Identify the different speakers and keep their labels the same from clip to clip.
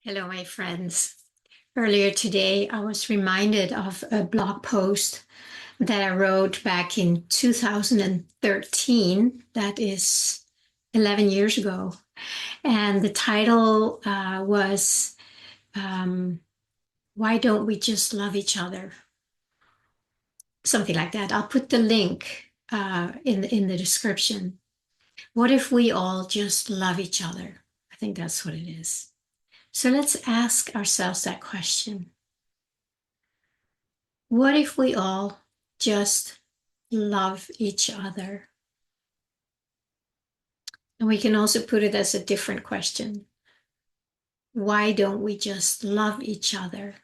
Speaker 1: Hello, my friends. Earlier today, I was reminded of a blog post that I wrote back in 2013. That is 11 years ago. And the title was Why Don't We Just Love Each Other? Something like that. I'll put the link in the description. What if we all just love each other? I think that's what it is. So let's ask ourselves that question. What if we all just love each other? And we can also put it as a different question. Why don't we just love each other?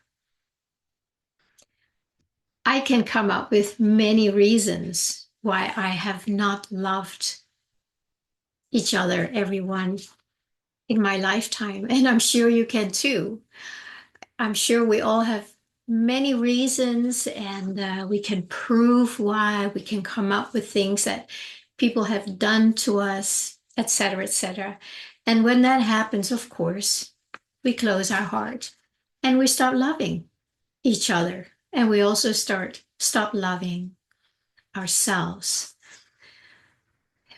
Speaker 1: I can come up with many reasons why I have not loved each other, everyone in my lifetime. And I'm sure you can too. I'm sure we all have many reasons, and we can prove why. We can come up with things that people have done to us, etc., etc. And when that happens, of course, we close our heart and we stop loving each other. And we also stop loving ourselves.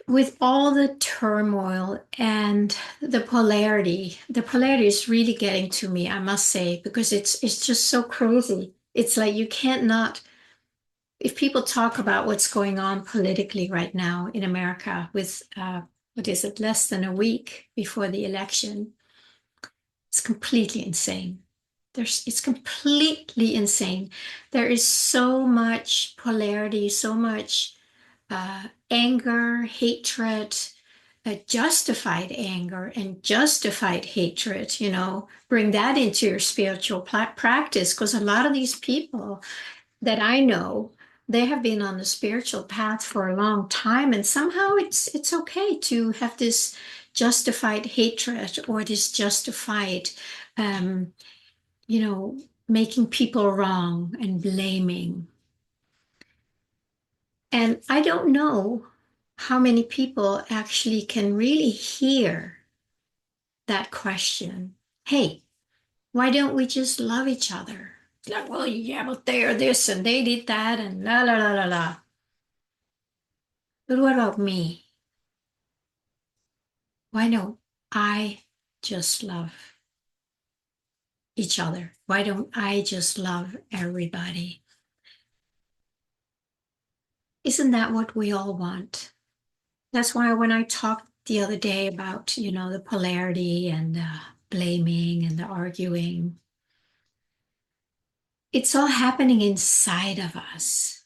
Speaker 1: With all the turmoil and the polarity is really getting to me, I must say, because it's just so crazy. It's like you can't not, if people talk about what's going on politically right now in America with what is it, less than a week before the election, it's completely insane. It's completely insane. There is so much polarity, so much anger, hatred, justified anger and justified hatred, bring that into your spiritual practice. Because a lot of these people that I know, they have been on the spiritual path for a long time, and somehow it's okay to have this justified hatred or this justified, um, you know, making people wrong and blaming. And I don't know how many people actually can really hear that question. Hey, why don't we just love each other? It's like, well, yeah, but they are this and they did that and la la la la la. But what about me? Why don't I just love each other? Why don't I just love everybody? Isn't that what we all want? That's why when I talked the other day about, the polarity and the blaming and the arguing, it's all happening inside of us.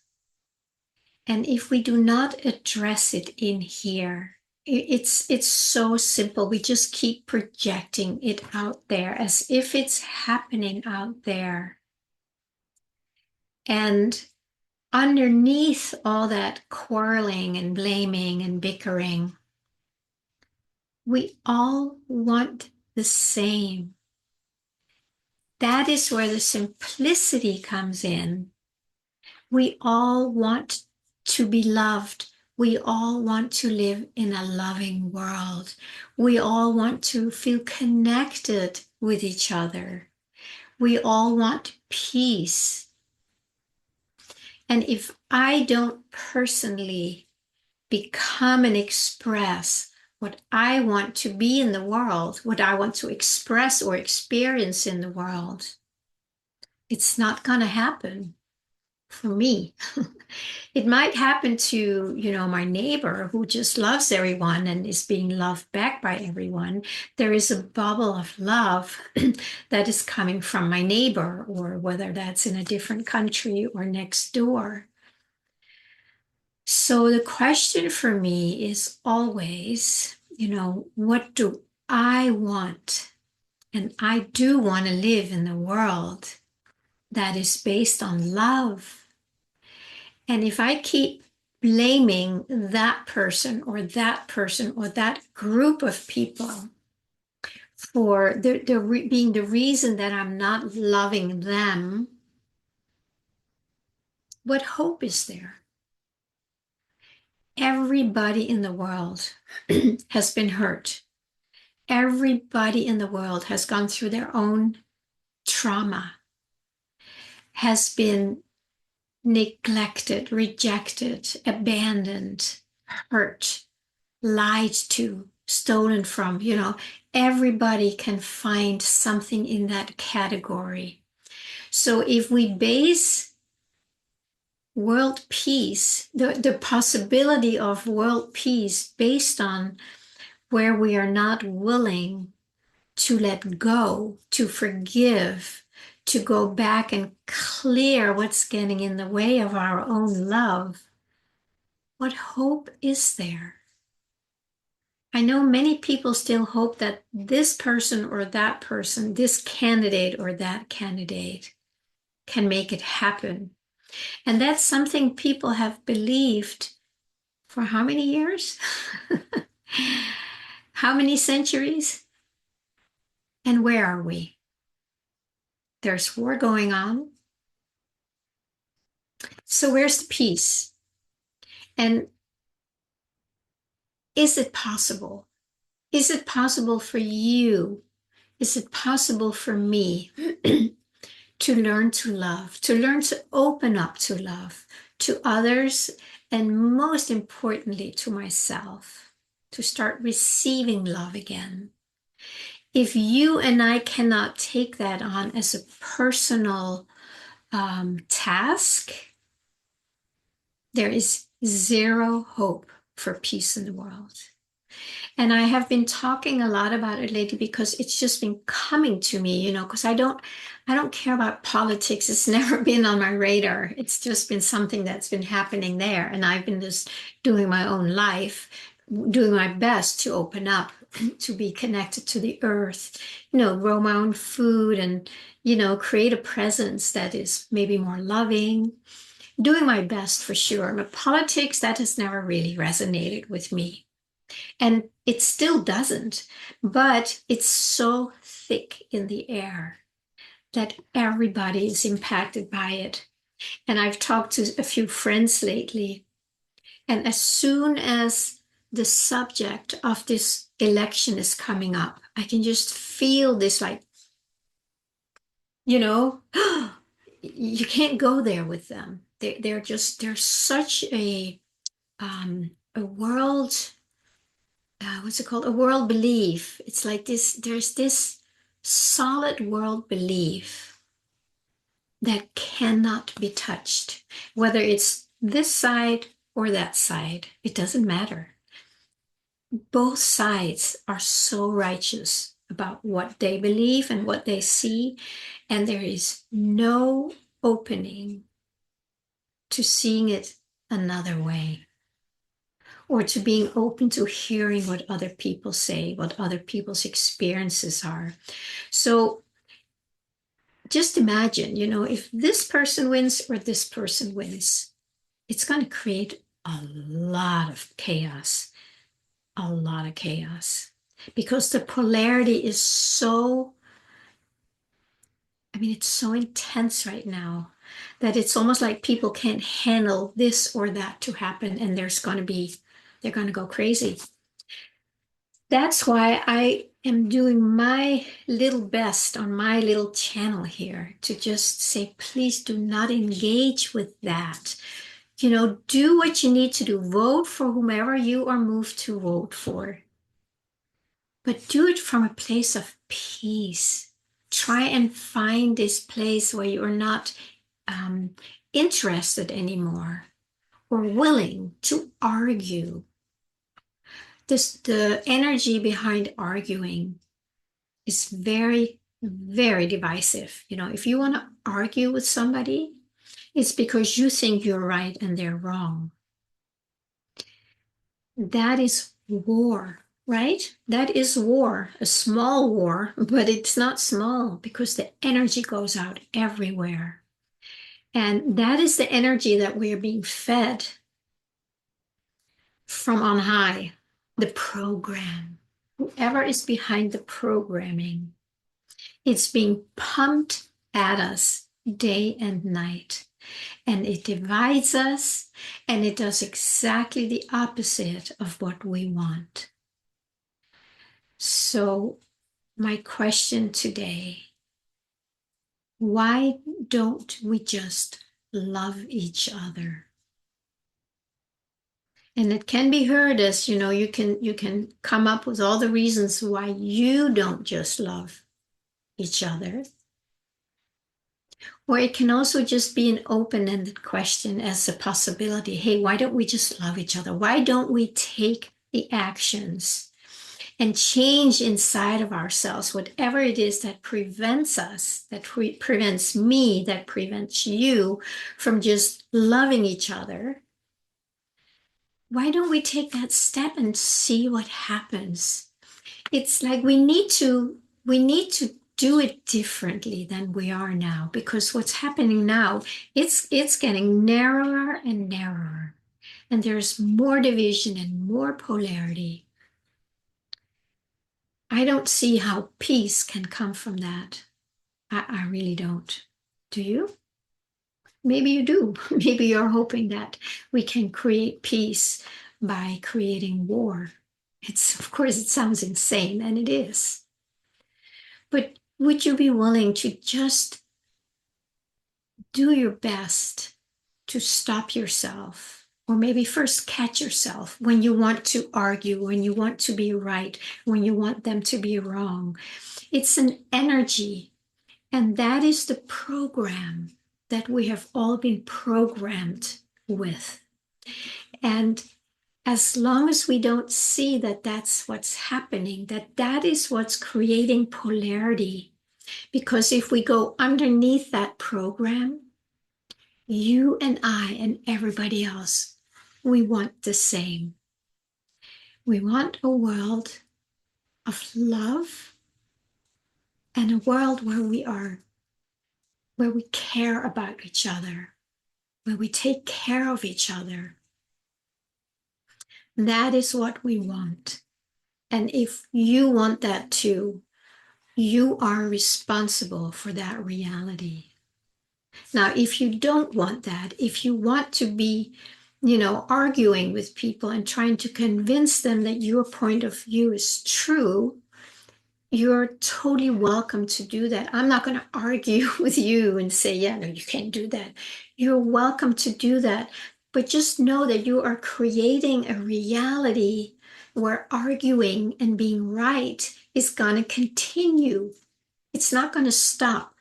Speaker 1: And if we do not address it in here, it's so simple. We just keep projecting it out there as if it's happening out there. And underneath all that quarreling and blaming and bickering, we all want the same. That is where the simplicity comes in. We all want to be loved. We all want to live in a loving world. We all want to feel connected with each other. We all want peace. And if I don't personally become and express what I want to be in the world, what I want to express or experience in the world, it's not going to happen for me. It might happen to, my neighbor who just loves everyone and is being loved back by everyone. There is a bubble of love that is coming from my neighbor, or whether that's in a different country or next door. So the question for me is always, what do I want? And I do want to live in the world that is based on love. And if I keep blaming that person or that person or that group of people for being the reason that I'm not loving them, what hope is there? Everybody in the world has been hurt. everybody in the world has gone through their own trauma, has been neglected, rejected, abandoned, hurt, lied to, stolen from. Everybody can find something in that category. So if we base world peace, the possibility of world peace based on where we are not willing to let go, to forgive, to go back and clear what's getting in the way of our own love, what hope is there? I know many people still hope that this person or that person, this candidate or that candidate can make it happen. And that's something people have believed for how many years? How many centuries? And where are we? There's war going on. So where's the peace? And is it possible? Is it possible for you? Is it possible for me to learn to love, to learn to open up to love, to others, and most importantly, to myself, to start receiving love again? If you and I cannot take that on as a personal task, there is zero hope for peace in the world. And I have been talking a lot about it lately because it's just been coming to me, because I don't care about politics. It's never been on my radar. It's just been something that's been happening there. And I've been just doing my own life, doing my best to open up, to be connected to the earth, grow my own food and, create a presence that is maybe more loving, doing my best for sure. But politics, that has never really resonated with me. And it still doesn't, but it's so thick in the air that everybody is impacted by it. And I've talked to a few friends lately, and as soon as the subject of this election is coming up, I can just feel this you can't go there with them. They're such a world, what's it called? A world belief. It's like there's this solid world belief that cannot be touched, whether it's this side or that side, it doesn't matter. Both sides are so righteous about what they believe and what they see, and there is no opening to seeing it another way, or to being open to hearing what other people say, what other people's experiences are. So just imagine, if this person wins or this person wins, it's going to create a lot of chaos, because the polarity is it's so intense right now that it's almost like people can't handle this or that to happen, and they're going to go crazy. That's why I am doing my little best on my little channel here to just say, please do not engage with that. Do what you need to do. Vote for whomever you are moved to vote for. But do it from a place of peace. Try and find this place where you are not interested anymore or willing to argue. The energy behind arguing is very, very divisive. If you want to argue with somebody, it's because you think you're right and they're wrong. That is war, right? That is war, a small war, but it's not small because the energy goes out everywhere. And that is the energy that we are being fed from on high, the program. Whoever is behind the programming, it's being pumped at us day and night. And it divides us, and it does exactly the opposite of what we want. So my question today, why don't we just love each other? And it can be heard as, you can come up with all the reasons why you don't just love each other. Or it can also just be an open-ended question as a possibility. Hey, why don't we just love each other? Why don't we take the actions and change inside of ourselves, whatever it is that prevents us, that prevents me, that prevents you from just loving each other? Why don't we take that step and see what happens? It's like we need to do it differently than we are now, because what's happening now, it's getting narrower and narrower, and there's more division and more polarity. I don't see how peace can come from that. I really don't. Do you? Maybe you do. Maybe you're hoping that we can create peace by creating war. Of course, it sounds insane, and it is. But would you be willing to just do your best to stop yourself? Or maybe first catch yourself when you want to argue, when you want to be right, when you want them to be wrong. It's an energy, and that is the program that we have all been programmed with. And as long as we don't see that that's what's happening, that is what's creating polarity. Because if we go underneath that program, you and I and everybody else, we want the same. We want a world of love and a world where we care about each other, where we take care of each other. That is what we want. And if you want that too, you are responsible for that reality. Now, if you don't want that, if you want to be, arguing with people and trying to convince them that your point of view is true, you're totally welcome to do that. I'm not going to argue with you and say, yeah, no, you can't do that. You're welcome to do that. But just know that you are creating a reality where arguing and being right is going to continue. It's not going to stop.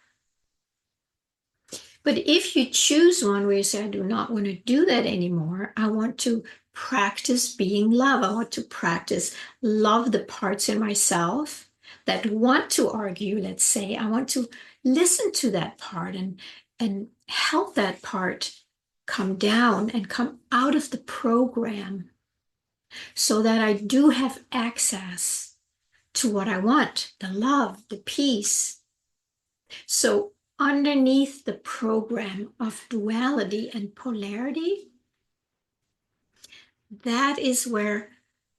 Speaker 1: But if you choose one where you say, I do not want to do that anymore, I want to practice being love. I want to practice love the parts in myself that want to argue, let's say. I want to listen to that part and help that part come down and come out of the program so that I do have access to what I want, the love, the peace. So underneath the program of duality and polarity, that is where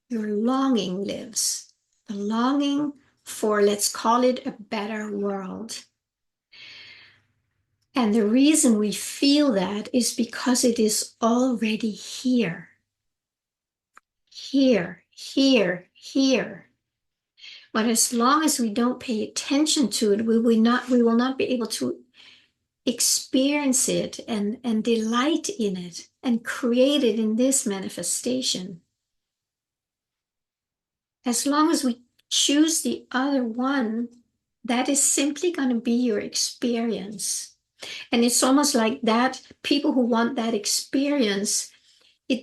Speaker 1: your longing lives. The longing for, let's call it, a better world. And the reason we feel that is because it is already here. Here, here, here. But as long as we don't pay attention to it, we will not be able to experience it and delight in it and create it in this manifestation. As long as we choose the other one, that is simply going to be your experience. And it's almost like that people who want that experience,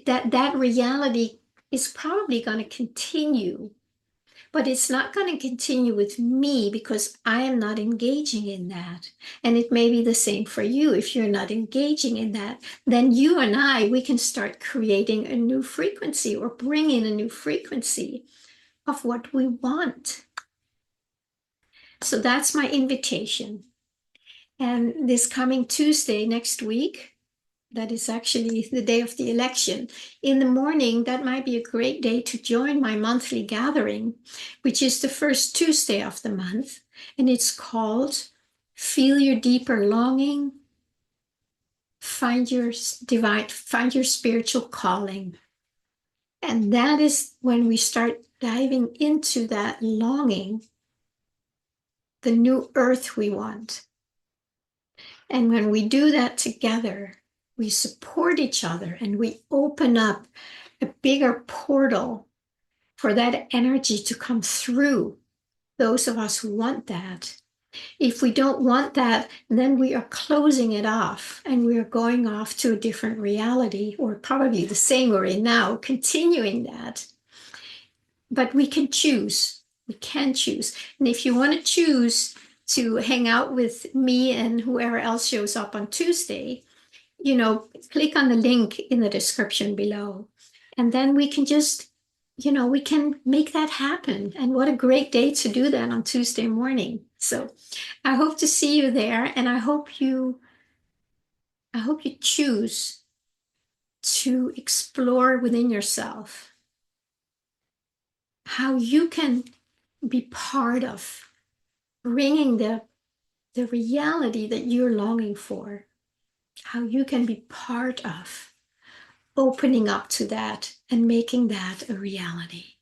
Speaker 1: that reality is probably going to continue. But it's not going to continue with me because I am not engaging in that. And it may be the same for you. If you're not engaging in that, then you and we can start creating a new frequency or bring in a new frequency of what we want. So that's my invitation. And this coming Tuesday next week, that is actually the day of the election. In the morning, that might be a great day to join my monthly gathering, which is the first Tuesday of the month. And it's called Feel Your Deeper Longing, Find Your Spiritual Calling. And that is when we start diving into that longing, the new earth we want. And when we do that together, we support each other and we open up a bigger portal for that energy to come through those of us who want that. If we don't want that, then we are closing it off and we are going off to a different reality, or probably the same we're in now, continuing that. But we can choose. We can choose. And if you want to choose to hang out with me and whoever else shows up on Tuesday, click on the link in the description below. And then we can just, we can make that happen. And what a great day to do that on Tuesday morning. So I hope to see you there, and I hope you choose to explore within yourself how you can be part of bringing the reality that you're longing for, how you can be part of opening up to that and making that a reality.